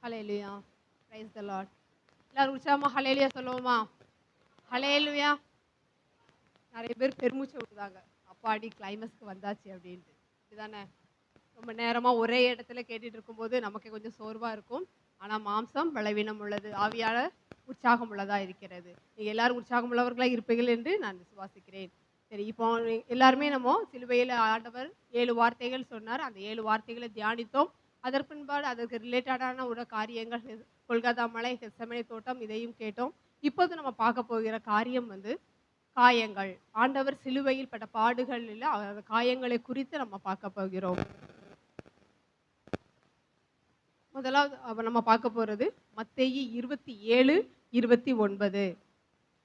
Hallelujah. Praise the Lord. எல்லாரும் உற்சாகமா ஹல்லேலூயா சொல்லுவோமா? ஹல்லேலூயா. நிறைய பேர் பெருமூச்சு விடுறாங்க. அப்பாடி கிளைமேக்ஸ்க்கு வந்தாச்சு அப்படின்ட்டு. இதுதானே? ரொம்ப நேரமா ஒரே இடத்துல கேட்டுட்டு இருக்கும்போது நமக்கு கொஞ்சம் சோர்வா இருக்கும். ஆனா மாம்சம் பலவீனம் உள்ளது, ஆவியாளர் உற்சாகம் உள்ளதா இருக்கிறது. நீங்க எல்லாரும் உற்சாகம் உள்ளவர்களா இருப்பீர்கள் என்று நான் விசுவாசிக்கிறேன். சரி, இப்போ எல்லாருமே நம்ம சிலுவையில் ஆண்டவர் 7 வார்த்தைகள் சொன்னார். அந்த 7 வார்த்தைகளை தியானித்தோம். அதற்கு பின்பாடு அதற்கு ரிலேட்டடான ஒரு காரியங்கள் கொல்கத்தா மலை, கெத்செமனே தோட்டம், இதையும் கேட்டோம். இப்போது நம்ம பார்க்க போகிற காரியம் வந்து காயங்கள். ஆண்டவர் சிலுவையில் பட்ட பாடுகளில் அவர் காயங்களை குறித்து நம்ம பார்க்க போகிறோம். முதலாவது நம்ம பார்க்க போறது மத்தேயு 27:29.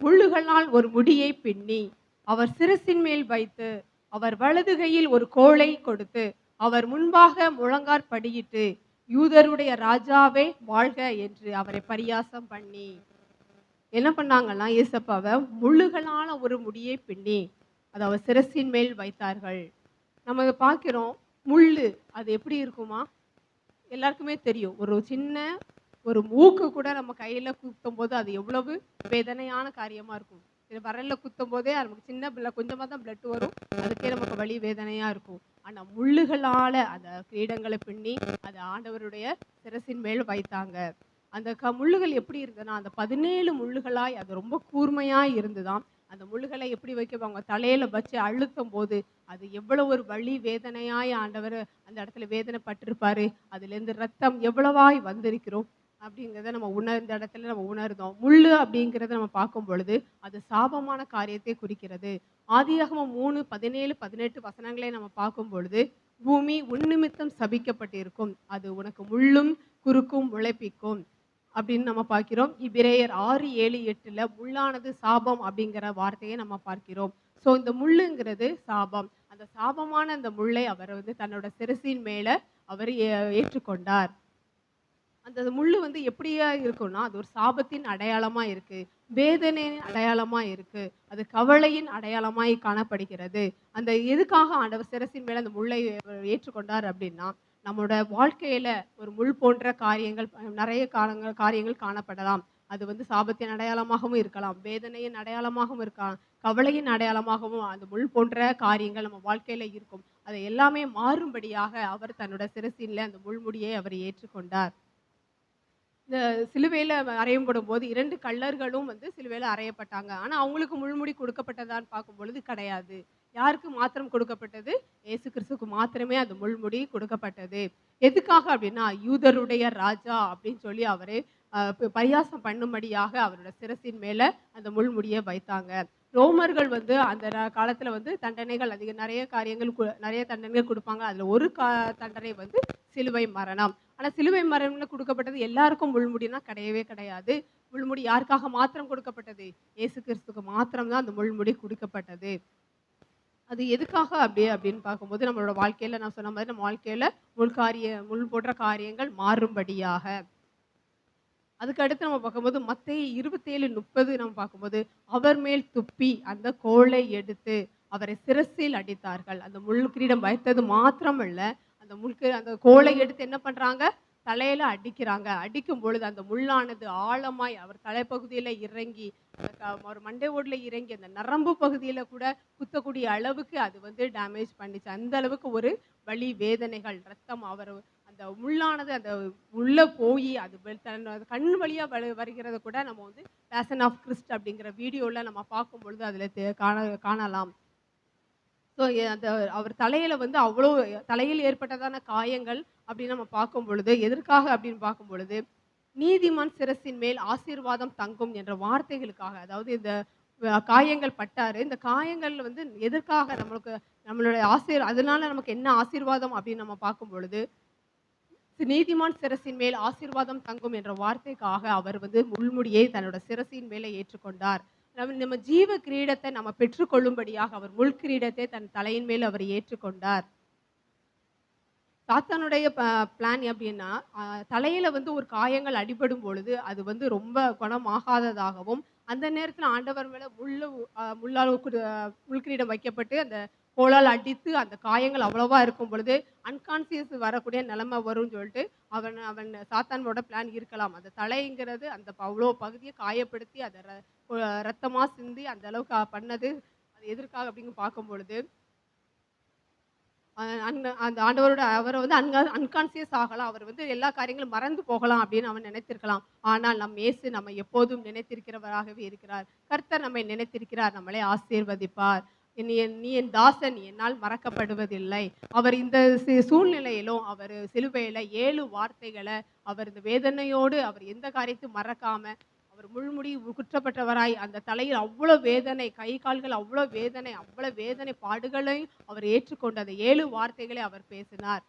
முள்ளுகளால் ஒரு முடியை பின்னி அவர் சிரசின் மேல் வைத்து அவர் வலது கையில் ஒரு கோலை கொடுத்து அவர் முன்பாக முழங்காற்படியிட்டு யூதருடைய ராஜாவே வாழ்க என்று அவரை பரியாசம் பண்ணி என்ன பண்ணாங்கன்னா, இயேசப்பாவை முள்ளுகளான ஒரு முடியை பின்னி அதை அவர் சிரசின் மேல் வைத்தார்கள். நம்ம பார்க்கிறோம், முள்ளு அது எப்படி இருக்குமா? எல்லாருக்குமே தெரியும். ஒரு சின்ன ஒரு மூக்கு கூட நம்ம கையில குத்தும் போது அது எவ்வளவு வேதனையான காரியமா இருக்கும். இது விரல்ல குத்தும் போதே நமக்கு சின்ன கொஞ்சமா தான் பிளட் வரும். அதுக்கே நமக்கு வலி வேதனையா இருக்கும். ஆனா முள்ளுகளால அந்த கிரீடங்களை பின்னி அது ஆண்டவருடைய சிரசின் மேல் வைத்தாங்க. அந்த முள்ளுகள் எப்படி இருந்ததுன்னா, அந்த 17 முள்ளுகளாய் அது ரொம்ப கூர்மையாய் இருந்துதான். அந்த முள்ளுகளை எப்படி வைக்கவாங்க, தலையில வச்சு அழுத்தும் போது அது எவ்வளவு ஒரு வலி வேதனையாய் ஆண்டவர் அந்த இடத்துல வேதனைப்பட்டிருப்பாரு. அதுலேருந்து ரத்தம் எவ்வளவாய் வந்திருக்கிறோம் அப்படிங்கிறத நம்ம உணர்ந்த இடத்துல நம்ம உணர்ந்தோம். முள்ளு அப்படிங்கிறத நம்ம பார்க்கும் பொழுது அது சாபமான காரியத்தை குறிக்கிறது. ஆதியாகமம் 3:17-18 வசனங்களை நம்ம பார்க்கும் பொழுது, பூமி உன்னிமித்தம் சபிக்கப்பட்டிருக்கும், அது உனக்கு முள்ளும் குறுக்கும் முளைப்பிக்கும் அப்படின்னு நம்ம பார்க்கிறோம். எபிரேயர் 6:7-8 முள்ளானது சாபம் அப்படிங்கிற வார்த்தையை நம்ம பார்க்கிறோம். ஸோ இந்த முள்ளுங்கிறது சாபம். அந்த சாபமான அந்த முள்ளை அவர் வந்து தன்னோட சிரசின் மேல அவர் ஏற்றுக்கொண்டார். அந்த முள்ளு வந்து எப்படியா இருக்கும்னா, அது ஒரு சாபத்தின் அடையாளமா இருக்கு, வேதனையின் அடையாளமா இருக்கு, அது கவலையின் அடையாளமாய் காணப்படுகிறது. அந்த எதுக்காக ஆண்டவர் சிரசின் மேல அந்த முள்ளை ஏற்றுக்கொண்டார் அப்படின்னா, நம்மளோட வாழ்க்கையில ஒரு முள் போன்ற காரியங்கள் நிறைய காரியங்கள் காணப்படலாம். அது வந்து சாபத்தின் அடையாளமாகவும் இருக்கலாம், வேதனையின் அடையாளமாகவும் இருக்கலாம், கவலையின் அடையாளமாகவும் அந்த முள் போன்ற காரியங்கள் நம்ம வாழ்க்கையில இருக்கும். அதை எல்லாமே மாறும்படியாக அவர் தன்னோட சிரசின்ல அந்த முள்முடியை அவர் ஏற்றுக்கொண்டார். இந்த சிலுவையில அறையப்படும் போது 2 கள்ளர்களும் வந்து சிலுவையில அறையப்பட்டாங்க. ஆனா அவங்களுக்கு முள்முடி கொடுக்கப்பட்டதான்னு பார்க்கும் பொழுது கிடையாது. யாருக்கு மாத்திரம் கொடுக்கப்பட்டது? இயேசு கிறிஸ்துவுக்கு மாத்திரமே அந்த முள்முடி கொடுக்கப்பட்டது. எதுக்காக அப்படின்னா, யூதருடைய ராஜா அப்படின்னு சொல்லி அவரை பரியாசம் பண்ணும்படியாக அவரோட சிரசின் மேல அந்த முள்முடியை வைத்தாங்க. ரோமர்கள் வந்து அந்த காலத்துல வந்து தண்டனைகள் அதிக நிறைய தண்டனைகள் கொடுப்பாங்க. அதுல ஒரு தண்டனை வந்து சிலுவை மரணம். ஆனா சிலுவை மரணம்னு கொடுக்கப்பட்டது எல்லாருக்கும் முள்முடினா கிடையவே கிடையாது. முள்முடி யாருக்காக மாத்திரம் கொடுக்கப்பட்டது? இயேசு கிறிஸ்துக்கு மாத்திரம் தான் அந்த முள்முடி கொடுக்கப்பட்டது. அது எதுக்காக அப்படின்னு பார்க்கும்போது, நம்மளோட வாழ்க்கையில நான் சொன்ன மாதிரி நம்ம வாழ்க்கையில முள் போன்ற காரியங்கள் மாறும்படியாக. அதுக்கு அடுத்து நம்ம பார்க்கும்போது மத்தேயு 27:30 நம்ம பார்க்கும்போது, அவர் மேல் துப்பி அந்த கோலை எடுத்து அவரை சிரசில் அடித்தார்கள். அந்த முள் கிரீடம் வைத்தது மாத்திரமல்ல, அந்த கோலை எடுத்து என்ன பண்றாங்க? தலையில அடிக்கிறாங்க. அடிக்கும் பொழுது அந்த முள்ளானது ஆழமாய் அவர் தலைப்பகுதியில இறங்கி, ஒரு மண்டை ஓடுல இறங்கி அந்த நரம்பு பகுதியில கூட குத்தக்கூடிய அளவுக்கு அது வந்து டேமேஜ் பண்ணிச்சு. அந்த அளவுக்கு ஒரு வலி, வேதனைகள், ரத்தம் அந்த முள்ளானது அந்த உள்ள போய் அது கண் வழியா வருகிறத கூட நம்ம வந்து பேஷன் ஆஃப் கிறிஸ்ட் அப்படிங்கிற வீடியோல நம்ம பார்க்கும் பொழுது அதுல காணலாம். ஸோ அந்த அவர் தலையில வந்து அவ்வளோ தலையில் ஏற்பட்டதான காயங்கள் அப்படின்னு நம்ம பார்க்கும் பொழுது எதற்காக அப்படின்னு பார்க்கும் பொழுது, நீதிமான் சிரசின் மேல் ஆசீர்வாதம் தங்கும் என்ற வார்த்தைகளுக்காக, அதாவது இந்த காயங்கள் பட்டாரு. இந்த காயங்கள் வந்து எதற்காக நம்மளுடைய அதனால நமக்கு என்ன ஆசீர்வாதம் அப்படின்னு நம்ம பார்க்கும் பொழுது, நீதிமான் சிரசின் மேல் ஆசீர்வாதம் தங்கும் என்ற வார்த்தைக்காக அவர் வந்து முள்முடியை தன்னோட சிரசின் மேலே ஏற்றுக்கொண்டார். நம்ம ஜீவ கிரீடத்தை நம்ம பெற்றுக்கொள்ளும்படியாக அவர் முள் கிரீடத்தை தன் தலையின் மேல் அவர் ஏற்றுக்கொண்டார். சாத்தானுடைய பிளான் எப்படின்னா, தலையில வந்து ஒரு காயங்கள் அடிபடும் பொழுது அது வந்து ரொம்ப குணமாகாததாகவும், அந்த நேரத்தில் ஆண்டவர் மேல முள்ளால் முள் கிரீடம் வைக்கப்பட்டு அந்த கோலால் அடித்து அந்த காயங்கள் அவ்வளவா இருக்கும் பொழுது அன்கான்சியஸ் வரக்கூடிய நிலைமை வரும்னு சொல்லிட்டு அவன் அவன் சாத்தானோட பிளான் இருக்கலாம். அந்த தலைங்கிறது அந்த அவ்வளோ பகுதியை காயப்படுத்தி அதை ரத்தமா சிந்தி அந்த அளவுக்கு பண்ணது அது எதற்காக அப்படின்னு பார்க்கும் பொழுது அந்த ஆண்டவரோட அவரை வந்து அன்கான்சியஸ் ஆகலாம். அவர் வந்து எல்லா காரியங்களும் மறந்து போகலாம் அப்படின்னு அவன் நினைத்திருக்கலாம். ஆனால் நம் இயேசு நம்ம எப்போதும் நினைத்திருக்கிறவராகவே இருக்கிறார். கர்த்தர் நம்மை நினைத்திருக்கிறார். நம்மளை ஆசீர்வதிப்பார். நீ என் தாசன், என்னால் மறக்கப்படுவதில்லை. அவர் இந்த சூழ்நிலையிலும் அவர் சிலுவையில 7 வார்த்தைகளை அவர் இந்த வேதனையோடு அவர் எந்த காரியத்தையும் மறக்காம அவர் முள்முடி குற்றப்பட்டவராய் அந்த தலையில் அவ்வளோ வேதனை, கை கால்கள் அவ்வளோ வேதனை பாடுகளையும் அவர் ஏற்றுக்கொண்டு அந்த 7 வார்த்தைகளை அவர் பேசினார்.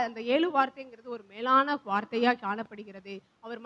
அந்த 7 வார்த்தைங்கிறது ஒரு மேலான வார்த்தையா காணப்படுகிறது. அவர்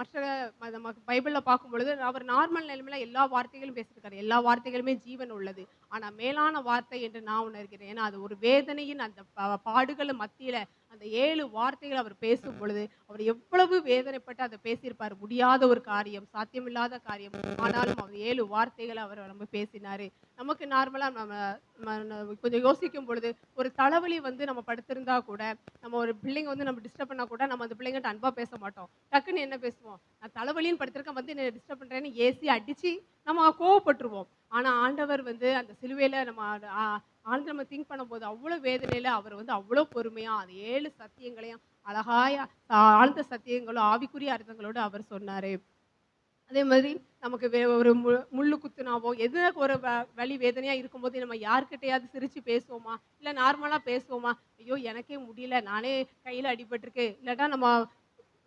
நம்ம பைபிள்ல பார்க்கும் பொழுது அவர் நார்மல் நிலைமையில எல்லா வார்த்தைகளும் பேசியிருக்காரு. எல்லா வார்த்தைகளுமே ஜீவன் உள்ளது. ஆனா மேலான வார்த்தை என்று நான் உணர்கிறேன். ஏன்னா அது ஒரு வேதனையின் அந்த பாடுகள் மத்தியில அந்த 7 வார்த்தைகள் அவர் பேசும் பொழுது அவர் எவ்வளவு வேதனைப்பட்டு அதை பேசியிருப்பார். முடியாத ஒரு காரியம், சாத்தியமில்லாத காரியம். ஆனாலும் அவர் 7 வார்த்தைகளை அவர் நம்ம பேசினாரு. நமக்கு நார்மலா நம்ம கொஞ்சம் யோசிக்கும் பொழுது ஒரு தலைவலி வந்து நம்ம படுத்திருந்தா கூட நம்ம ஒரு பிள்ளைங்க வந்து நம்ம டிஸ்டர்ப் பண்ணா கூட நம்ம அந்த பிள்ளைங்கிட்ட அன்பா பேச மாட்டோம். டக்குன்னு என்ன பேசுவோம், நான் தலைவலின்னு படுத்திருக்கேன் வந்து என்ன டிஸ்டர்ப் பண்றேன்னு ஏசி அடிச்சு நம்ம கோவப்பட்டுருவோம். ஆனா ஆண்டவர் வந்து அந்த சிலுவையில ஆண்டு நம்ம திங்க் பண்ணும்போது அவ்வளோ வேதனையில அவர் வந்து அவ்வளோ பொறுமையா அந்த 7 சத்தியங்களையும் அழகாய ஆழ்ந்த சத்தியங்களும் ஆவிக்குரிய அர்த்தங்களோடு அவர் சொன்னாரு. அதே மாதிரி நமக்கு ஒரு முள்ளு குத்துனாவோ எது ஒரு வலி வேதனையா இருக்கும்போது நம்ம யார்கிட்டயாவது சிரிச்சு பேசுவோமா, இல்லை நார்மலா பேசுவோமா, ஐயோ எனக்கே முடியல, நானே கையில அடிபட்டிருக்கு, இல்லாட்டா நம்ம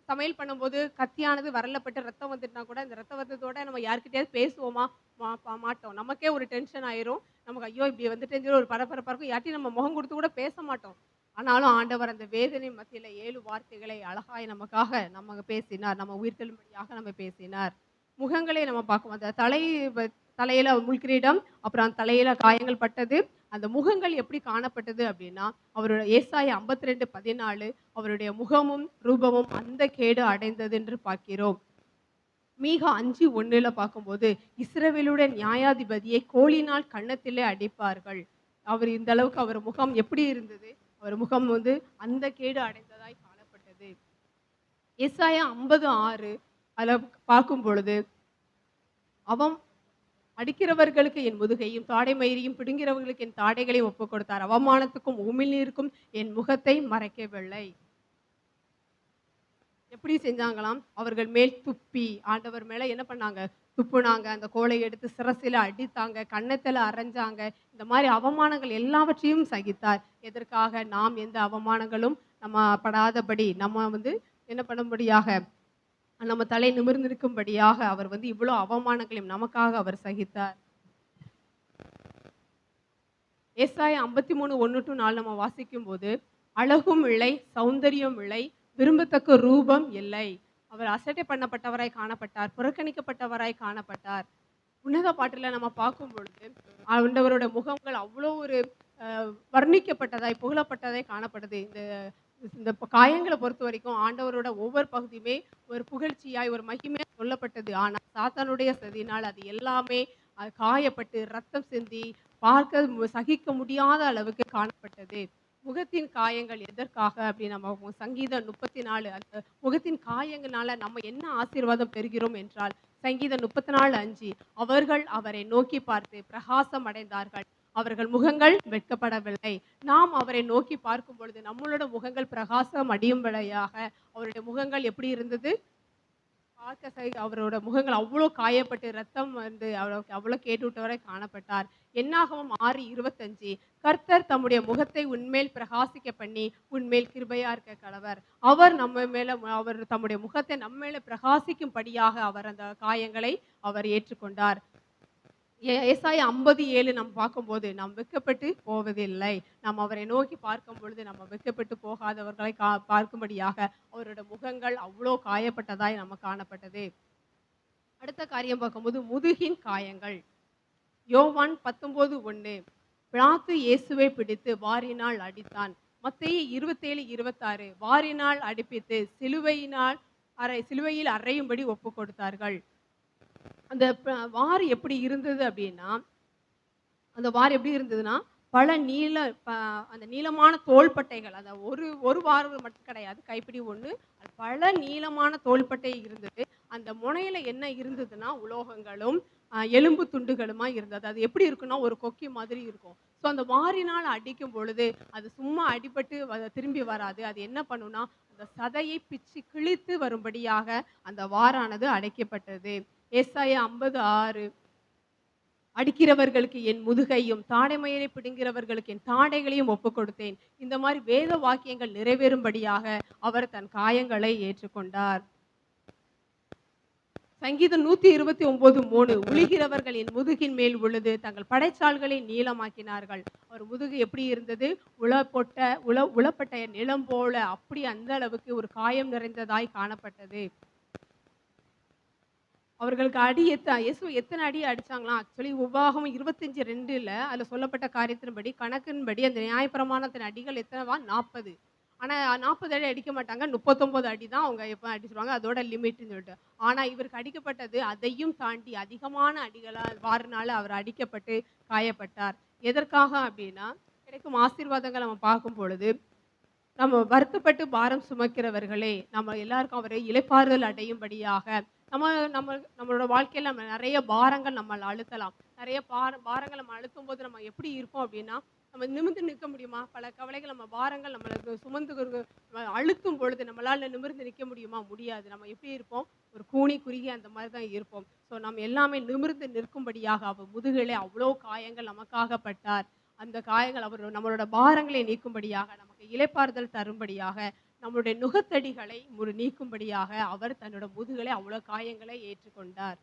சமையல் பண்ணும்போது கத்தியானது வரலப்பட்டு ரத்தம் வந்துட்டுனா கூட இந்த ரத்த வந்ததோட நம்ம யார்கிட்டயாவது பேசுவோமா, மாட்டோம். நமக்கே ஒரு டென்ஷன் ஆயிரும். நமக்கு ஐயோ இப்படி வந்துட்டு ஒரு பரபரப்பா இருக்கும். யார்ட்டையும் நம்ம முகம் கொடுத்து கூட பேச மாட்டோம். ஆனாலும் ஆண்டவர் அந்த வேதனை மத்தியில 7 வார்த்தைகளை அழகாய் நமக்காக நம்ம பேசினார். நம்ம உயிர்த்தெழும்படியாக நம்ம பேசினார். முகங்களை நம்ம பார்க்கும் அந்த தலையில முள்கிரீடம், அப்புறம் தலையில காயங்கள் பட்டது. அந்த முகங்கள் எப்படி காணப்பட்டது அப்படின்னா, அவரோட ஏசாயா 52:14 அவருடைய முகமும் ரூபமும் அந்த கேடு அடைந்தது என்று பார்க்கிறோம். மீகா 5:1 பார்க்கும்போது இஸ்ரவேலுடைய நியாயாதிபதியை கோலினால் கன்னத்திலே அடிப்பார்கள். அவர் இந்த அளவுக்கு அவர் முகம் எப்படி இருந்தது, அவர் முகம் வந்து அந்த கேடு அடைந்ததாய் காணப்பட்டது. ஏசாயா 50:6 அதில் பார்க்கும் பொழுது அவன் அடிக்கிறவர்களுக்கு என் முதுகையும் தாடை மயிரையும் பிடுங்கிறவர்களுக்கு என் தாடைகளையும் ஒப்புக் கொடுத்தார். அவமானத்துக்கும் உமிழ்நீருக்கும் என் முகத்தை மறைக்கவில்லை. எப்படி செஞ்சாங்களாம், அவர்கள் மேல் துப்பி ஆண்டவர் மேல என்ன பண்ணாங்க, துப்புனாங்க. அந்த கோலை எடுத்து சிரசில அடித்தாங்க, கன்னத்துல அரைஞ்சாங்க. இந்த மாதிரி அவமானங்கள் எல்லாவற்றையும் சகித்தார். எதற்காக? நாம் எந்த அவமானங்களும் நம்ம படாதபடி நம்ம வந்து என்ன பண்ணும்படியாக நம்ம தலை நிமிர்ந்திருக்கும்படியாக அவர் வந்து இவ்வளவு அவமானங்களையும் நமக்காக அவர் சகித்தார். ஏசாயா 53:1-4 நம்ம வாசிக்கும் போது அழகும் இல்லை, சௌந்தரியம் இல்லை, விரும்பத்தக்க ரூபம் இல்லை. அவர் அசட்டை பண்ணப்பட்டவராய் காணப்பட்டார், புறக்கணிக்கப்பட்டவராய் காணப்பட்டார். உன்னத பாட்டுல நம்ம பார்க்கும் பொழுது ஆண்டவரோட முகங்கள் அவ்வளோ ஒரு வர்ணிக்கப்பட்டதாய் புகழப்பட்டதாய் காணப்படுது. இந்த காயங்களை பொறுத்த வரைக்கும் ஆண்டவரோட ஒவ்வொரு பகுதியுமே ஒரு புகழ்ச்சியாய் ஒரு மகிமையா சொல்லப்பட்டது. ஆனால் சாத்தானுடைய சதினால் அது எல்லாமே காயப்பட்டு ரத்தம் சிந்தி பார்க்க சகிக்க முடியாத அளவுக்கு காணப்பட்டது. முகத்தின் காயங்கள் எதற்காக அப்படின்னு நம்ம சங்கீதம் 34 அந்த முகத்தின் காயங்களால நம்ம என்ன ஆசீர்வாதம் பெறுகிறோம் என்றால் சங்கீதம் 34:5 அவர்கள் அவரை நோக்கி பார்த்து பிரகாசம் அடைந்தார்கள், அவர்கள் முகங்கள் வெட்கப்படவில்லை. நாம் அவரை நோக்கி பார்க்கும் பொழுது நம்மளோட முகங்கள் பிரகாசம் அடையும்படியாக அவருடைய முகங்கள் எப்படி இருந்தது, அவரோட முகங்கள் அவ்வளோ காயப்பட்டு ரத்தம் வந்து அவ்வளோ கேட்டுவிட்டவரை காணப்பட்டார். என்னாகவும் 6:25 கர்த்தர் தம்முடைய முகத்தை உன்மேல் பிரகாசிக்க பண்ணி உன்மேல் கிருபையா இருக்க கடவர். அவர் நம்ம மேல அவர் தம்முடைய முகத்தை நம்ம மேல பிரகாசிக்கும்படியாக அவர் அந்த காயங்களை அவர் ஏற்றுக்கொண்டார். ஏசாயா 50:7 நம்ம பார்க்கும்போது நாம் வெட்கப்பட்டு போவதில்லை. நாம் அவரை நோக்கி பார்க்கும் பொழுது நம்ம வெட்கப்பட்டு போகாதவர்களை பார்க்கும்படியாக அவரோட முகங்கள் அவ்வளோ காயப்பட்டதாய் நம்ம காணப்பட்டது. அடுத்த காரியம் பார்க்கும்போது முதுகின் காயங்கள். யோவான் 19:1 பிலாத்து இயேசுவை பிடித்து வாரினால் அடித்தான். மத்தேயு 27:26 வாரினால் அடிப்பித்து சிலுவையில் அறையும்படி ஒப்பு கொடுத்தார்கள். அந்த வார் எப்படி இருந்தது அப்படின்னா, அந்த வார் எப்படி இருந்ததுன்னா பல அந்த நீளமான தோள்பட்டைகள், அந்த ஒரு ஒரு வாரம் மட்டும் கிடையாது. கைப்பிடி ஒண்ணு. அது பல நீளமான தோள்பட்டை இருந்தது. அந்த முனையில என்ன இருந்ததுன்னா, உலோகங்களும், எலும்பு துண்டுகளுமா இருந்தது. அது எப்படி இருக்குன்னா, ஒரு கொக்கி மாதிரி இருக்கும். ஸோ அந்த வாரினால் அடிக்கும் பொழுது, அது சும்மா அடிபட்டு திரும்பி வராது. அது என்ன பண்ணும்னா, அந்த சதையை பிச்சு கிழித்து வரும்படியாக அந்த வாரானது அடைக்கப்பட்டது. ஏசாயா 50:6 அடிக்கிறவர்களுக்கு என் முதுகையும், தாடைமயிரை பிடுங்கிறவர்களுக்கு என் தாடைகளையும் ஒப்புக் கொடுத்தேன். இந்த மாரி வேத வாக்கியங்கள் நிறைவேறும்படியாக அவர் தன் காயங்களை ஏற்றுக்கொண்டார். சங்கீதம் 129:3 உழுகிறவர்கள் என் முதுகின் மேல் உழுது தங்கள் படைச்சால்களை நீளமாக்கினார்கள். அவர் முதுகு எப்படி இருந்தது? உளப்பட்ட நிலம் போல அப்படி அந்த அளவுக்கு ஒரு காயம் நிறைந்ததாய் காணப்பட்டது. அவர்களுக்கு அடி இயேசு எத்தனை அடி அடிச்சாங்களாம்? ஆக்சுவலி உபாகமம் 25:2ல அதுல சொல்லப்பட்ட காரியத்தின்படி, கணக்கின்படி அந்த நியாயப்பிரமாணத்தின் அடிகள் எத்தனவா? 40. ஆனா 40 அடி அடிக்க மாட்டாங்க. 39 அடி தான் அவங்க எப்ப அடிச்சுருவாங்க. அதோட லிமிட்ன்னு சொல்லிட்டு. ஆனா இவருக்கு அடிக்கப்பட்டது அதையும் தாண்டி அதிகமான அடிகளா வாரினால அவர் அடிக்கப்பட்டு காயப்பட்டார். எதற்காக அப்படின்னா, கிடைக்கும் ஆசீர்வாதங்கள் நம்ம பார்க்கும் பொழுது, நம்ம வருத்தப்பட்டு பாரம் சுமக்கிறவர்களே, நம்ம எல்லாருக்கும் அவரை இளைப்பாறுதல் அடையும்படியாக, நம்ம நம்ம நம்மளோட வாழ்க்கையில நம்ம நெறைய பாரங்கள் நம்மள அழுத்தலாம். நெறைய பாரங்கள் நம்ம அழுத்தும்போது நம்ம எப்படி இருப்போம் அப்படின்னா, நம்ம நிமிர்ந்து நிற்க முடியுமா? பல கவலைகள் நம்ம பாரங்கள் நம்மளுக்கு அழுத்தும் பொழுது நம்மளால நிமிர்ந்து நிற்க முடியுமா? முடியாது. நம்ம எப்படி இருப்போம்? ஒரு கூனி குறுகி அந்த மாரி தான் இருப்போம். ஸோ நம்ம எல்லாமே நிமிர்ந்து நிற்கும்படியாக அவர் முதுகிலே அவ்வளோ காயங்கள் நமக்காக பட்டார். அந்த காயங்கள் அவர் நம்மளோட பாரங்களை நீக்கும்படியாக, நமக்கு இளைப்பாறுதல் தரும்படியாக, நம்முடைய நுகத்தடிகளை நீக்கும்படியாக அவர் தன்னோட முதுகலை அவ்வளோ காயங்களை ஏற்றுக்கொண்டார்.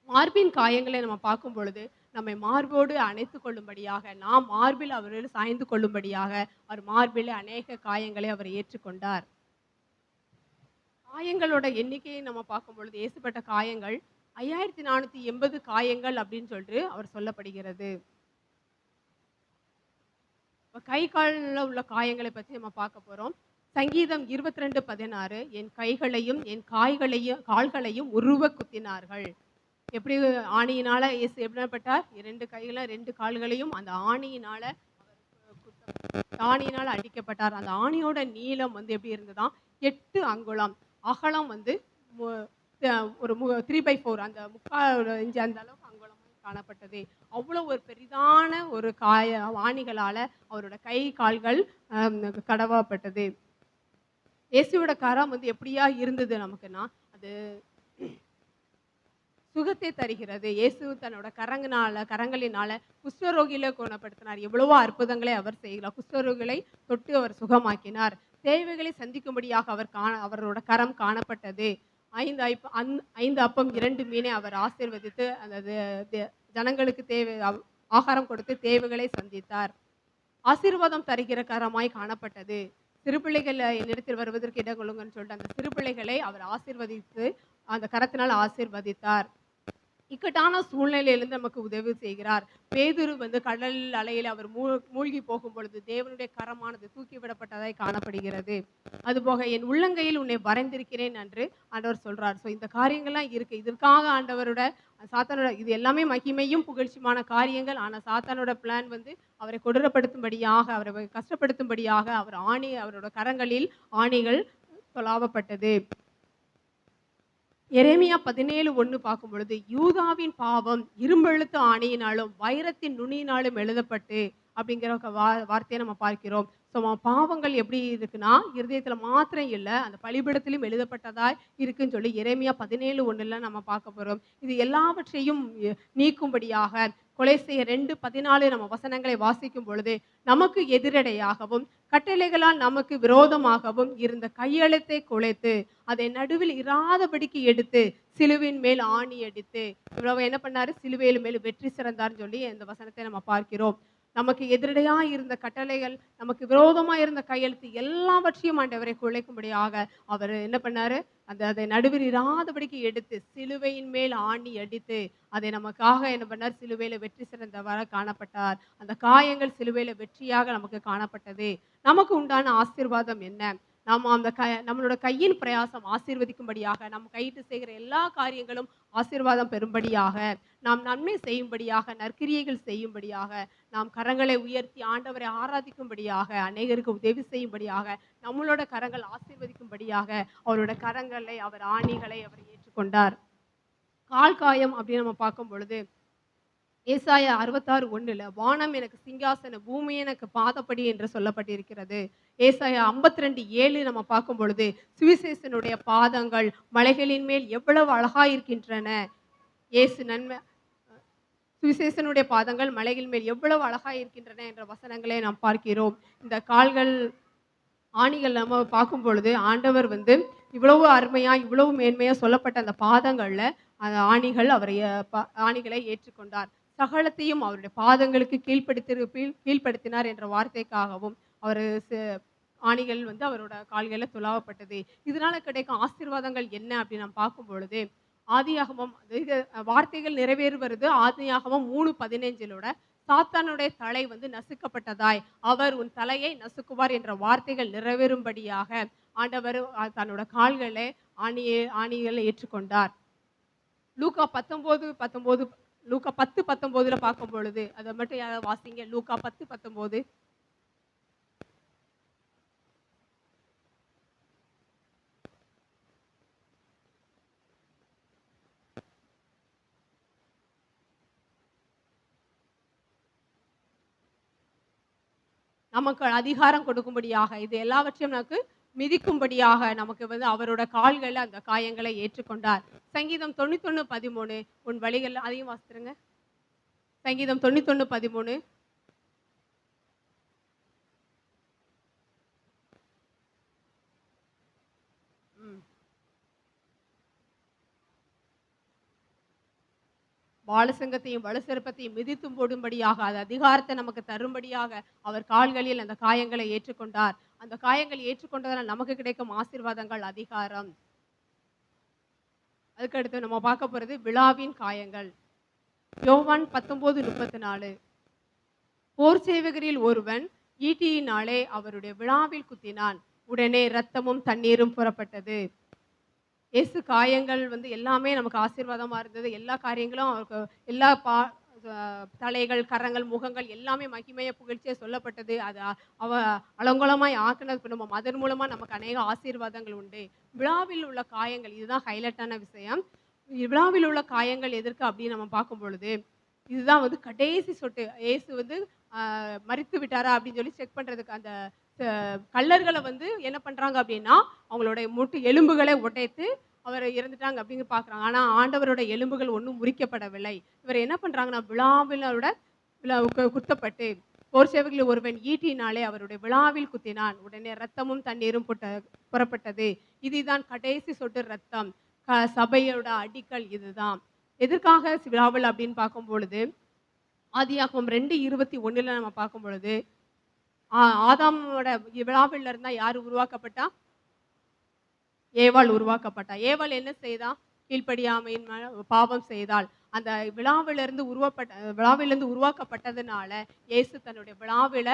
மார்பின் காயங்களை நம்ம பார்க்கும் பொழுது, நம்மை மார்போடு அணைத்துக் கொள்ளும்படியாக, நாம் மார்பில் அவரோடு சாய்ந்து கொள்ளும்படியாக, அவர் மார்பிலே அநேக காயங்களை அவர் ஏற்றுக்கொண்டார். காயங்களோட எண்ணிக்கையை நம்ம பார்க்கும் பொழுது, இயேசுப்பட்ட காயங்கள் 5480 காயங்கள் அப்படின்னு சொல்லிட்டு அவர் சொல்லப்படுகிறது. கை கால்ல உள்ள காயங்களை பற்றி நம்ம பார்க்க போறோம். சங்கீதம் 22:16 என் கைகளையும் என் கால்களையும் உருவ குத்தினார்கள். எப்படி ஆணியினால இயேசு எப்படிப்பட்டார்? 2 கைகளும் 2 கால்களையும் அந்த ஆணியினால அடிக்கப்பட்டார். அந்த ஆணியோட நீளம் வந்து எப்படி இருந்ததாம்? 8 அங்குலம். அகலம் வந்து ஒரு 3/4 அந்த 3/4 இன்ச் அந்த அளவுக்கு அங்குலம் காணப்பட்டது. அவ்வளோ ஒரு பெரிதான ஒரு ஆணிகளால அவரோட கை கால்கள் கடவாப்பட்டது. இயேசுவோட கரம் வந்து எப்படியா இருந்தது நமக்குன்னா, அது சுகத்தை தருகிறது. இயேசு தன்னோட கரங்களினால குஷ்டரோகிகளை குணப்படுத்தினார். எவ்வளவோ அற்புதங்களை அவர் செய்கிறார். குஷ்டரோகிகளை தொட்டு அவர் சுகமாக்கினார். தேவைகளை சந்திக்கும்படியாக அவரோட கரம் காணப்பட்டது. 5 அப்பம் 2 மீனை அவர் ஆசீர்வதித்து அந்த ஜனங்களுக்கு ஆகாரம் கொடுத்து தேவைகளை சந்தித்தார். ஆசீர்வாதம் தருகிற கரமாய் காணப்பட்டது. சிறு பிள்ளைகள் என்னிடத்தில் வருவதற்கு இடம் கொள்ளுங்கன்னு சொல்லிட்டு அந்த சிறு பிள்ளைகளை அவர் ஆசீர்வதித்து அந்த கரத்தினால் ஆசீர்வதித்தார். இக்கட்டான சூழ்நிலையிலிருந்து நமக்கு உதவி செய்கிறார். பேதுரு வந்து கடல் அலையில் அவர் மூழ்கி போகும் பொழுது தேவனுடைய கரமானது தூக்கி விடப்பட்டதாய் காணப்படுகிறது. அதுபோக என் உள்ளங்கையில் உன்னை வரைந்திருக்கிறேன் என்று ஆண்டவர் சொல்றார். ஸோ இந்த காரியங்கள்லாம் இருக்கு. இதற்காக சாத்தானோட இது எல்லாமே மகிமையும் புகழ்ச்சியுமான காரியங்கள். ஆனால் சாத்தானோட பிளான் வந்து அவரை கொடூரப்படுத்தும்படியாக, அவரை கஷ்டப்படுத்தும்படியாக அவரோட கரங்களில் ஆணிகள் தொலாவப்பட்டது. எரேமியா 17:1 பார்க்கும் பொழுது, யூதாவின் பாவம் இரும்பெழுத்து ஆணியினாலும் வைரத்தின் நுனியினாலும் எழுதப்பட்டு அப்படிங்கிற வார்த்தையை நம்ம பார்க்கிறோம். ஸோ பாவங்கள் எப்படி இருக்குன்னா, இருதயத்தில் மாத்திரம் இல்லை, அந்த பலிபீடத்திலும் எழுதப்பட்டதாய் இருக்குன்னு சொல்லி எரேமியா 17:1 நம்ம பார்க்க போகிறோம். இது எல்லாவற்றையும் நீக்கும்படியாக கொலைசெய்ய 2:14 நம்ம வசனங்களை வாசிக்கும் பொழுது, நமக்கு எதிரடையாகவும் கட்டளைகளால் நமக்கு விரோதமாகவும் இருந்த கையெழுத்தை குலைத்து அதை நடுவில் இராதபடிக்கு எடுத்து சிலுவின் மேல் ஆணி அடித்து இவ்வளவு என்ன பண்ணாரு? சிலுவையில் மேல் வெற்றி சிறந்தார்னு சொல்லி இந்த வசனத்தை நம்ம பார்க்கிறோம். நமக்கு எதிரடையா இருந்த கட்டளைகள், நமக்கு விரோதமா இருந்த கையெழுத்து எல்லாவற்றையும் ஆண்டவரை குலைக்கும்படியாக அவர் என்ன பண்ணாரு? அதை நடுவில் இராதபடிக்கு எடுத்து சிலுவையின் மேல் ஆணி அடித்து அதை நமக்காக என்ன பண்ணார்? சிலுவையில வெற்றி சிறந்தவராக காணப்பட்டார். அந்த காயங்கள் சிலுவையில வெற்றியாக நமக்கு காணப்பட்டது. நமக்கு உண்டான ஆசீர்வாதம் என்ன? நாம் அந்த நம்மளோட கையின் பிரயாசம் ஆசீர்வதிக்கும்படியாக, நம்ம கையிட்டு செய்கிற எல்லா காரியங்களும் ஆசீர்வாதம் பெறும்படியாக, நாம் நன்மை செய்யும்படியாக, நற்கிரியைகள் செய்யும்படியாக, நாம் கரங்களை உயர்த்தி ஆண்டவரை ஆராதிக்கும்படியாக, அநேகருக்கு உதவி செய்யும்படியாக, நம்மளோட கரங்கள் ஆசீர்வதிக்கும்படியாக, அவரோட கரங்களை, அவர் ஆணிகளை அவர் ஏற்றுக்கொண்டார். கால் காயம் அப்படின்னு நம்ம பார்க்கும் பொழுது, ஏசாயா 66:1 வானம் எனக்கு சிங்காசனம், பூமி எனக்கு பாதப்படி என்று சொல்லப்பட்டிருக்கிறது. ஏசாயா 52:7 நம்ம பார்க்கும் பொழுது, சுவிசேஷனுடைய பாதங்கள் மலைகளின் மேல் எவ்வளவு அழகாயிருக்கின்றன. இயேசு நன்மை சுவிசேஷனுடைய பாதங்கள் மலைகள் மேல் எவ்வளவு அழகாயிருக்கின்றன என்ற வசனங்களை நாம் பார்க்கிறோம். இந்த கால்கள் ஆணிகள் நம்ம பார்க்கும் பொழுது, ஆண்டவர் வந்து இவ்வளவு அருமையா, இவ்வளவு மேன்மையா சொல்லப்பட்ட அந்த பாதங்கள்ல அந்த ஆணிகள் அவரை ஆணிகளை ஏற்றுக்கொண்டார். சகலத்தையும் அவருடைய பாதங்களுக்கு கீழ்ப்படுத்தினார் என்ற வார்த்தைக்காகவும் அவர் ஆணிகள் வந்து அவரோட கால்களில் துலாவப்பட்டது. இதனால கிடைக்கும் ஆசீர்வாதங்கள் என்ன அப்படின்னு நாம் பார்க்கும் பொழுது, ஆதியாகமம் இது வார்த்தைகள் நிறைவேறுவது ஆதியாகமம் 3:15 சாத்தானுடைய தலை வந்து நசுக்கப்பட்டதாய், அவர் உன் தலையை நசுக்குவார் என்ற வார்த்தைகள் நிறைவேறும்படியாக ஆண்டவர் தன்னோட கால்களை ஆணிகளை ஏற்றுக்கொண்டார். லூக்கா 19:19 லூக்கா 10:19 பார்க்கும் பொழுது, அதை மட்டும் யாராவது வாசிங்க. லூக்கா 10:19. நமக்கு அதிகாரம் கொடுக்கும்படியாக, இது எல்லாவற்றையும் நமக்கு மிதிக்கும்படியாக நமக்கு வந்து அவரோட கால்களை அந்த காயங்களை ஏற்றுக்கொண்டார். சங்கீதம் 91:13 உன் வழிகள், அதையும் வாசித்துருங்க. சங்கீதம் 91:13. பாலசிங்கத்தையும் வலுசெருப்பத்தையும் மிதித்தும் போடும்படியாக, அது அதிகாரத்தை நமக்கு தரும்படியாக அவர் கால்களில் அந்த காயங்களை ஏற்றுக்கொண்டார். அந்த காயங்களை ஏற்றுக்கொண்டதால் நமக்கு கிடைக்கும் ஆசீர்வாதங்கள் அதிகாரம். அதுக்கடுத்து நம்ம பார்க்க போறது விழாவின் காயங்கள். யோவான் 19:34 போர் சேவகரில் ஒருவன் ஈட்டியினாலே அவருடைய விழாவில் குத்தினான், உடனே இரத்தமும் தண்ணீரும் புறப்பட்டது. இயேசு காயங்கள் வந்து எல்லாமே நமக்கு ஆசீர்வாதமா இருந்தது. எல்லா காரியங்களும் அவருக்கு எல்லா தலைகள், கரங்கள், முகங்கள் எல்லாமே மகிமைய புகழ்ச்சியா சொல்லப்பட்டது. அது அவ அலங்கோலமாய் ஆக்கினது குடும்பம். அதன் மூலமா நமக்கு அநேக ஆசீர்வாதங்கள் உண்டு. விழாவில் உள்ள காயங்கள், இதுதான் ஹைலைட்டான விஷயம். விழாவில் உள்ள காயங்கள் எதற்கு அப்படின்னு நம்ம பார்க்கும் பொழுது, இதுதான் வந்து கடைசி சொட்டு. இயேசு வந்து மரித்து விட்டாரா அப்படின்னு சொல்லி செக் பண்றதுக்கு அந்த கள்ளர்களை வந்து என்ன பண்றாங்க அப்படின்னா, அவங்களுடைய முட்டு எலும்புகளை உடைத்து அவர் இறந்துட்டாங்க அப்படின்னு பார்க்குறாங்க. ஆனால் ஆண்டவரோட எலும்புகள் ஒன்றும் முறிக்கப்படவில்லை. இவர் என்ன பண்ணுறாங்கன்னா, விழாவிலோட குத்தப்பட்டு போர் சேவகரில் ஒருவன் ஈட்டினாலே அவருடைய விழாவில் குத்தினான், உடனே இரத்தமும் தண்ணீரும் புறப்பட்டது. இதுதான் கடைசி சொட்டு ரத்தம். சபையோட அடிக்கல் இதுதான். எதற்காக விழாவில் அப்படின்னு பார்க்கும் பொழுது, ஆதியாகமம் 2:21 நம்ம பார்க்கும் பொழுது, ஆதாமோட விழாவில் இருந்தா யார் உருவாக்கப்பட்டா? ஏவாள் உருவாக்கப்பட்டா. ஏவாள் என்ன செய்தா? கீழ்ப்படியாமையின் பாவம் செய்தாள். அந்த விழாவிலிருந்து உருவாக்கப்பட்டதுனால இயேசு தன்னுடைய விழாவில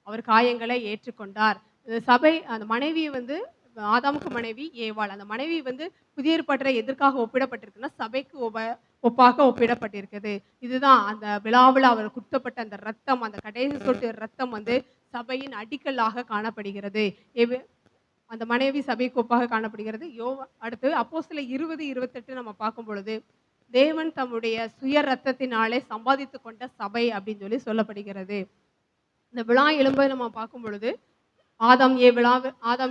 அவர் காயங்களை ஏற்றுக்கொண்டார். சபை அந்த மனைவி வந்து ஆதாமுக்கு மனைவி ஏவாள். அந்த மனைவி வந்து புதிய ஏற்பாட்டில் எதற்காக ஒப்பிடப்பட்டிருக்குன்னா, சபைக்கு ஒப்பாக ஒப்பிடப்பட்டிருக்குது. இதுதான் அந்த விழாவில் அவர் குத்தப்பட்ட அந்த ரத்தம், அந்த கடைசி சொட்டு ரத்தம் வந்து சபையின் அடிக்கல்லாக காணப்படுகிறது. அந்த மனைவி சபைக்கு ஒப்பாக காணப்படுகிறது. அடுத்து அப்போஸ்தலர் 20:28 நம்ம பார்க்கும் பொழுது, தேவன் தம்முடைய சுய ரத்தத்தினாலே சம்பாதித்து கொண்ட சபை அப்படின்னு சொல்லி சொல்லப்படுகிறது. இந்த விழா எலும்பை நம்ம பார்க்கும் பொழுது, ஆதாம்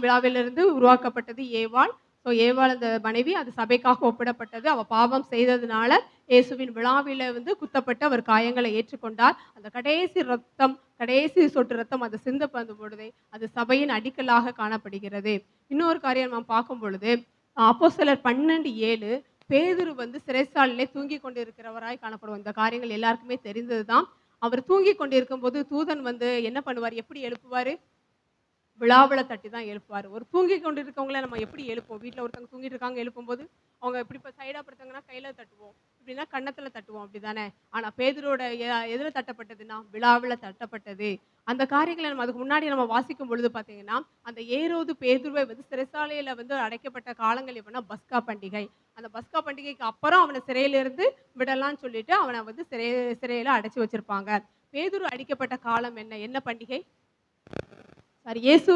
விழாவிலிருந்து உருவாக்கப்பட்டது ஏவாள். ஸோ ஏவாள் அந்த மனைவி, அது சபைக்காக ஒப்பிடப்பட்டது. அவள் பாவம் செய்ததுனால இயேசுவின் விழாவில வந்து குத்தப்பட்டு அவர் காயங்களை ஏற்றுக்கொண்டார். அந்த கடைசி சொட்டு ரத்தம் அது சிந்தப்படும் பொழுதே அது சபையின் அடிக்கலாக காணப்படுகிறது. இன்னொரு காரியம் நாம் பார்க்கும் பொழுது, அப்போஸ்தலர் 12:7 பேதுரு வந்து சிறைச்சாலையிலே தூங்கி கொண்டிருக்கிறவராய் காணப்படுவார். இந்த காரியங்கள் எல்லாருக்குமே தெரிந்தது தான். அவர் தூங்கி கொண்டிருக்கும் போது தூதன் வந்து என்ன பண்ணுவார்? எப்படி எழுப்புவார்? விழாவில் தட்டி தான் எழுப்புவார். ஒரு தூங்கி கொண்டு இருக்கவங்கள நம்ம எப்படி எழுப்போம்? வீட்டில் ஒருத்தவங்க தூங்கிட்டு இருக்காங்க, எழுப்பும்போது அவங்க இப்படி இப்போ சைடாக படுத்தாங்கன்னா கையில் தட்டுவோம். இப்படின்னா கன்னத்துல தட்டுவோம் அப்படிதானே. ஆனா பேதுருவோட எதுல தட்டப்பட்டதுன்னா விழாவுல தட்டப்பட்டது. அந்த காரியங்களை நம்ம அதுக்கு முன்னாடி நம்ம வாசிக்கும் பொழுது பார்த்தீங்கன்னா, அந்த ஏரோது பேதுருவை வந்து சிறைச்சாலையில வந்து அடைக்கப்பட்ட காலங்கள் எப்படின்னா பஸ்கா பண்டிகை. அந்த பஸ்கா பண்டிகைக்கு அப்புறம் அவன சிறையிலிருந்து விடலாம்னு சொல்லிட்டு அவன வந்து சிறையில அடைச்சு வச்சிருப்பாங்க. பேதுரு அடிக்கப்பட்ட காலம் என்ன? என்ன பண்டிகை? சாரி, இயேசு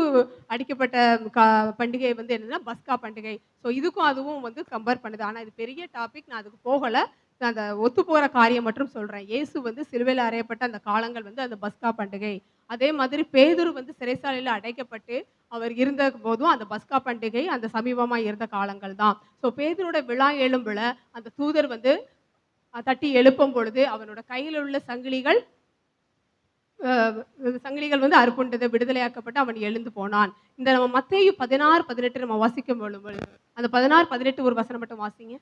அடிக்கப்பட்ட கா பண்டிகை வந்து என்னன்னா பஸ்கா பண்டிகை. ஸோ இதுக்கும் அதுவும் வந்து கம்பேர் பண்ணுது. ஆனா இது பெரிய டாபிக். நான் அதுக்கு போகல. நான் அந்த ஒத்துப்போற காரியம் மட்டும் சொல்றேன். இயேசு வந்து சிலுவையில அறையப்பட்ட அந்த காலங்கள் வந்து அந்த பஸ்கா பண்டிகை. அதே மாதிரி பேதுரு வந்து சிறைச்சாலையில அடைக்கப்பட்டு அவர் இருந்த போதும் அந்த பஸ்கா பண்டிகை அந்த சமீபமா இருந்த காலங்கள் தான். ஸோ பேதுருவோட விழா எழும்புல அந்த தூதர் வந்து தட்டி எழுப்பும் பொழுது அவனோட கையில உள்ள சங்கிலிகள் அ சங்கிலிகள் வந்து அறுப்புண்டது, விடுதலையாக்கப்பட்டு அவன் எழுந்து போனான். இந்த நம்ம மத்தேயு 16, 18 நம்ம வாசிக்கும் பொழுது, அந்த 16, 18 ஒரு வசனம் மட்டும் வாசிங்க.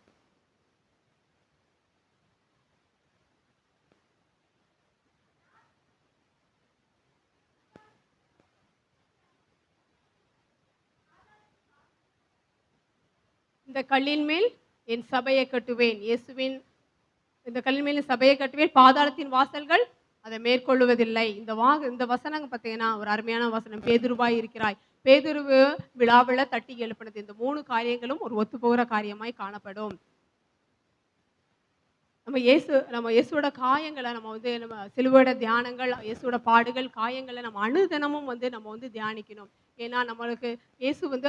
இந்த கல்லின் மேல் என் சபையை கட்டுவேன். இயேசுவின் இந்த கல்லின் மேல் என் சபையை கட்டுவேன். பாதாளத்தின் வாசல்கள் அதை மேற்கொள்ளுவதில்லை. இந்த வசனம் பார்த்தீங்கன்னா, ஒரு அருமையான வசனம். பேதுருவாய் இருக்கிறாய். பேதுருவு விழாவில தட்டி எழுப்புனது. இந்த 3 காரியங்களும் ஒரு ஒத்துப்போகிற காரியமாய் காணப்படும். நம்ம இயேசுவோட காயங்கள நம்ம வந்து நம்ம சிலுவையோட தியானங்கள், இயேசுவோட பாடுகள், காயங்கள நம்ம அனுதினமும் வந்து நம்ம வந்து தியானிக்கணும். ஏன்னா, நம்மளுக்கு இயேசு வந்து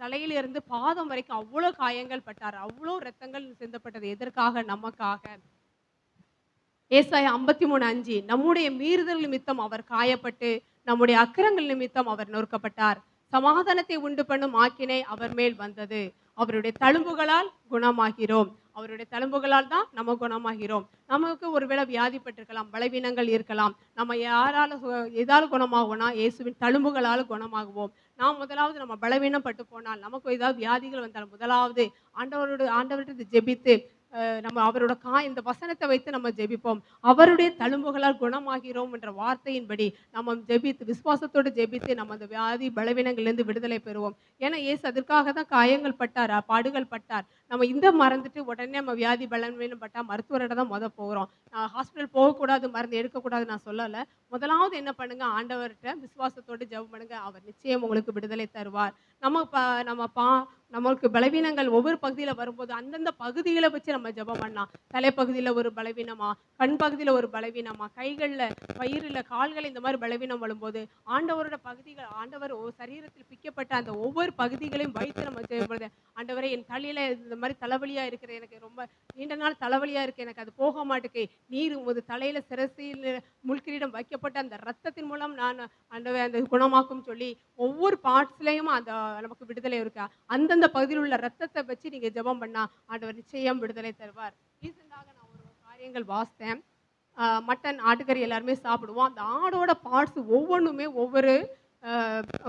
தலையிலிருந்து பாதம் வரைக்கும் அவ்ளோ காயங்கள் பட்டார். அவ்ளோ இரத்தங்கள் சிந்தப்பட்டது. எதற்காக? நமக்காக. ஏசாயா 53:5 நம்முடைய மீறுதல் நிமித்தம் அவர் காயப்பட்டு, நம்முடைய அக்கிரங்கள் நிமித்தம் அவர் நொறுக்கப்பட்டார். சமாதானத்தை உண்டு பண்ணும் ஆக்கினை அவர் மேல் வந்தது. அவருடைய தழும்புகளால் குணமாகிறோம். அவருடைய தழும்புகளால் தான் நம்ம குணமாகிறோம். நமக்கு ஒருவேளை வியாதிப்பட்டிருக்கலாம், பலவீனங்கள் இருக்கலாம். நம்ம எதால குணமாகுவோம்னா, இயேசுவின் தழும்புகளால குணமாகுவோம். முதலாவது நம்ம பலவீனப்பட்டு போனால், நமக்கு ஏதாவது வியாதிகள் வந்தால் முதலாவது ஆண்டவரிடத்தில் ஜெபித்து நம்ம அவரோட இந்த வசனத்தை வைத்து நம்ம ஜெபிப்போம். அவருடைய தழும்புகளால் குணமாகிறோம் என்ற வார்த்தையின்படி நம்ம ஜெபித்து விசுவாசத்தோடு ஜெபித்து நம்ம அந்த வியாதி பலவீனங்களிலிருந்து விடுதலை பெறுவோம். ஏன்னா இயேசு அதற்காக தான் காயங்கள் பட்டார், பாடுகள் பட்டார். நம்ம இந்த மறந்துட்டு உடனே நம்ம வியாதி பலவீனம் பட்டா மருத்துவரிடம் தான் போகிறோம். ஹாஸ்பிட்டல் போகக்கூடாது, மருந்து எடுக்கக்கூடாது நான் சொல்லல. முதலாவது என்ன பண்ணுங்க, ஆண்டவர்கிட்ட விசுவாசத்தோடு ஜெபம் பண்ணுங்க. அவர் நிச்சயம் உங்களுக்கு விடுதலை தருவார். நம்ம ப நம்ம பா நம்மளுக்கு பலவீனங்கள் ஒவ்வொரு பகுதியில வரும்போது, அந்தந்த பகுதிகள வச்சு நம்ம ஜெபம் பண்ணலாம். தலைப்பகுதியில ஒரு பலவீனமா, கண் பகுதியில ஒரு பலவீனமா, கைகள்ல, வயிறுல, கால்கள்ல இந்த மாரி பலவீனம் வரும்போது, ஆண்டவரோட பகுதிகள் ஆண்டவர் சரீரத்தில் பிக்கப்பட்ட அந்த ஒவ்வொரு பகுதிகளையும் வைத்து நம்ம ஜெபம் பொழுது, ஆண்டவரே என் தலையில இந்த மாரி தலைவலியா இருக்குது. எனக்கு ரொம்ப நீண்ட நாள் தலைவலியா இருக்கு. எனக்கு அது போக மாட்டுக்கு. நீர் உமது தலையில சிரசில் முள்கிரீடம் வைக்கப்பட்ட அந்த இரத்தத்தின் மூலம் நான் ஆண்டவரே அந்த குணமாக்கும் சொல்லி, ஒவ்வொரு பார்ட்ஸ்லயும் அந்த நமக்கு விடுதலை இருக்கா. அந்தந்த பகுதியில் உள்ள ரத்தத்தை வச்சு நீங்க ஜெபம் பண்ணா ஆண்டவர் நிச்சயம் விடுதலை தருவார். ரீசெண்டாக நான் ஒரு காரியங்கள் வாசித்தேன். மட்டன், ஆட்டுக்கறி எல்லாருமே சாப்பிடுவோம். அந்த ஆடோட பார்ட்ஸ் ஒவ்வொன்றுமே ஒவ்வொரு அ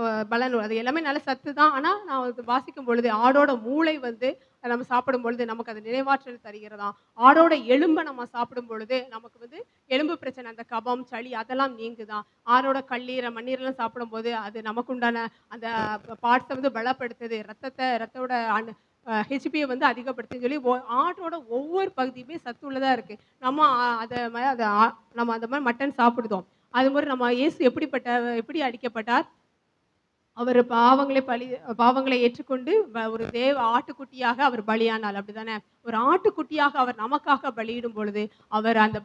அ பலன் அது எல்லாமே நல்ல சத்து தான். ஆனா நான் அது வாசிக்கும் பொழுது ஆடோட மூளை வந்து நம்ம சாப்பிடும் பொழுது நமக்கு அது நினைவாற்றல் தருகிறதாம். ஆடோட எலும்ப நம்ம சாப்பிடும் பொழுது நமக்கு வந்து எலும்பு பிரச்சனை, அந்த கபம், சளி அதெல்லாம் நீங்குதாம். ஆடோட கல்லீரல், மண்ணீரல்லாம் சாப்பிடும்போது அது நமக்கு உண்டான அந்த பார்ட்ஸ வந்து பலப்படுத்துது. ரத்தத்தோட ஹெச்பிய வந்து அதிகப்படுத்துன்னு சொல்லி ஆட்டோட ஒவ்வொரு பகுதியுமே சத்துள்ளதா இருக்கு. நம்ம அத மாரி நம்ம அந்த மாரி மட்டன் சாப்பிடுதோம். அதுமாரி நம்ம இயேசு எப்படி அடிக்கப்பட்டார்? அவர் பாவங்களை ஏற்றுக்கொண்டு ஒரு ஆட்டுக்குட்டியாக அவர் பலியானார். அப்படிதானே? ஒரு ஆட்டுக்குட்டியாக அவர் நமக்காக பலியிடும் பொழுது, அவர் அந்த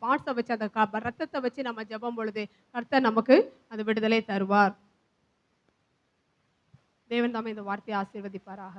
பார்ட்ஸ வச்சு அந்த ரத்தத்த வச்சு நம்ம ஜெபம் பொழுது, கர்த்தர் நமக்கு அந்த விடுதலை தருவார். தேவன் தாமே இந்த வார்த்தையை ஆசீர்வதிப்பாராக.